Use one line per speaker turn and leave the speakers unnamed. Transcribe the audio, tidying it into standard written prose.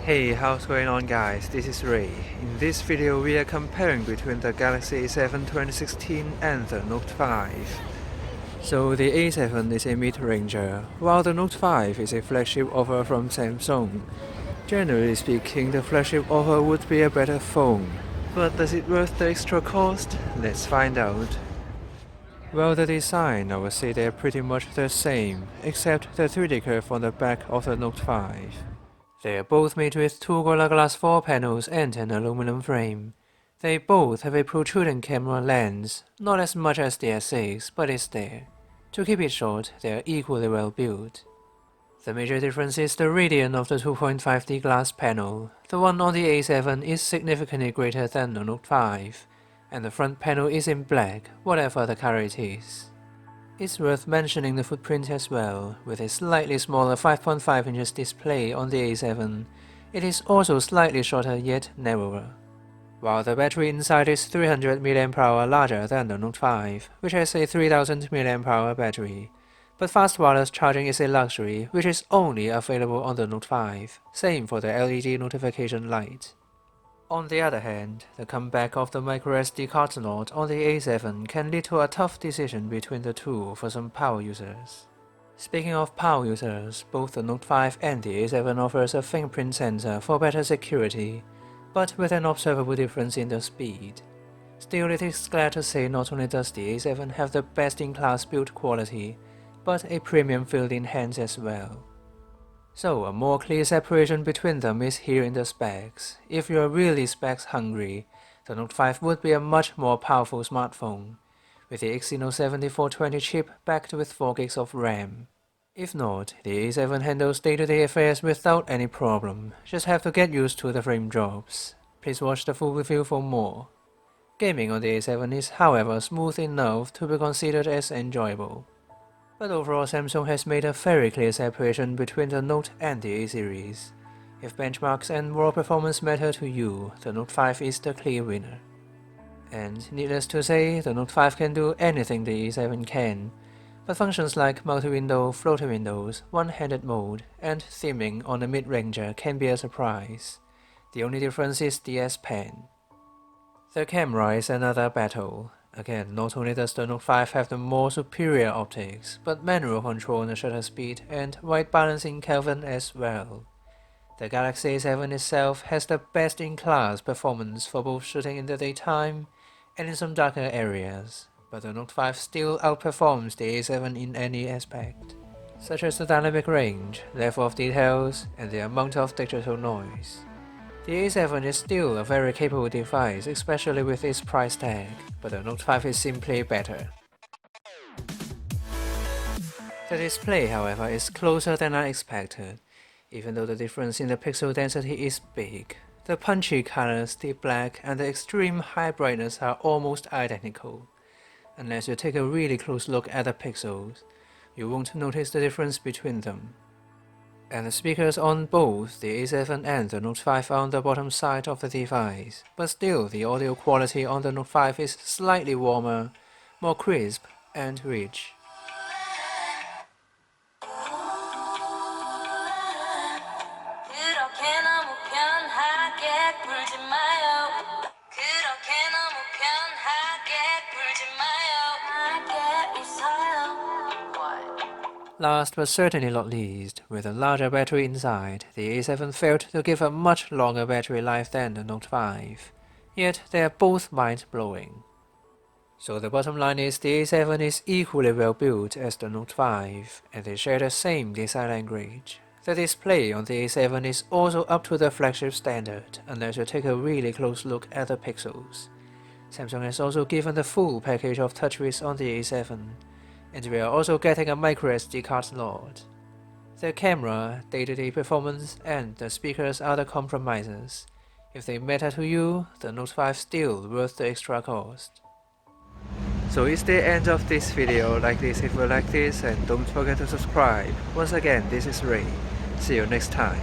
Hey, how's going on guys, this is Ray. In this video we are comparing between the Galaxy A7 2016 and the Note 5. So the A7 is a mid-ranger, while the Note 5 is a flagship offer from Samsung. Generally speaking, the flagship offer would be a better phone. But does it worth the extra cost? Let's find out. Well, the design, I would say they're pretty much the same, except the 3D curve on the back of the Note 5. They are both made with two Gorilla Glass 4 panels and an aluminum frame. They both have a protruding camera lens, not as much as the S6, but it's there. To keep it short, they are equally well built. The major difference is the radius of the 2.5D glass panel. The one on the A7 is significantly greater than the Note 5, and the front panel is in black, whatever the color it is. It's worth mentioning the footprint as well. With a slightly smaller 5.5 inches display on the A7, it is also slightly shorter yet narrower. While the battery inside is 300 mAh larger than the Note 5, which has a 3000 mAh battery, but fast wireless charging is a luxury which is only available on the Note 5, same for the LED notification light. On the other hand, the comeback of the microSD card slot on the A7 can lead to a tough decision between the two for some power users. Speaking of power users, both the Note 5 and the A7 offers a fingerprint sensor for better security, but with an observable difference in the speed. Still, it is glad to say not only does the A7 have the best-in-class build quality, but a premium feel in hands as well. So a more clear separation between them is here in the specs. If you are really specs hungry, the Note 5 would be a much more powerful smartphone, with the Exynos 7420 chip backed with 4GB of RAM. If not, the A7 handles day-to-day affairs without any problem, just have to get used to the frame drops. Please watch the full review for more. Gaming on the A7 is however smooth enough to be considered as enjoyable. But overall, Samsung has made a very clear separation between the Note and the A series. If benchmarks and raw performance matter to you, the Note 5 is the clear winner. And needless to say, the Note 5 can do anything the A7 can, but functions like multi-window, floating windows, one-handed mode, and theming on the mid-ranger can be a surprise. The only difference is the S Pen. The camera is another battle. Again, not only does the Note 5 have the more superior optics, but manual control on the shutter speed and white balance in Kelvin as well. The Galaxy A7 itself has the best-in-class performance for both shooting in the daytime and in some darker areas, but the Note 5 still outperforms the A7 in any aspect, such as the dynamic range, level of details, and the amount of digital noise. The A7 is still a very capable device, especially with its price tag, but the Note 5 is simply better. The display, however, is closer than I expected, even though the difference in the pixel density is big. The punchy colors, the black, and the extreme high brightness are almost identical. Unless you take a really close look at the pixels, you won't notice the difference between them. And the speakers on both the A7 and the Note 5 are on the bottom side of the device, but still the audio quality on the Note 5 is slightly warmer, more crisp, and rich. Last but certainly not least, with a larger battery inside, the A7 failed to give a much longer battery life than the Note 5, yet they are both mind-blowing. So the bottom line is the A7 is equally well built as the Note 5, and they share the same design language. The display on the A7 is also up to the flagship standard, unless you take a really close look at the pixels. Samsung has also given the full package of TouchWiz on the A7, and we are also getting a microSD card slot. The camera, day-to-day performance, and the speakers are the compromises. If they matter to you, the Note 5 still worth the extra cost. So it's the end of this video. Like this if you like this, and don't forget to subscribe. Once again, this is Ray. See you next time.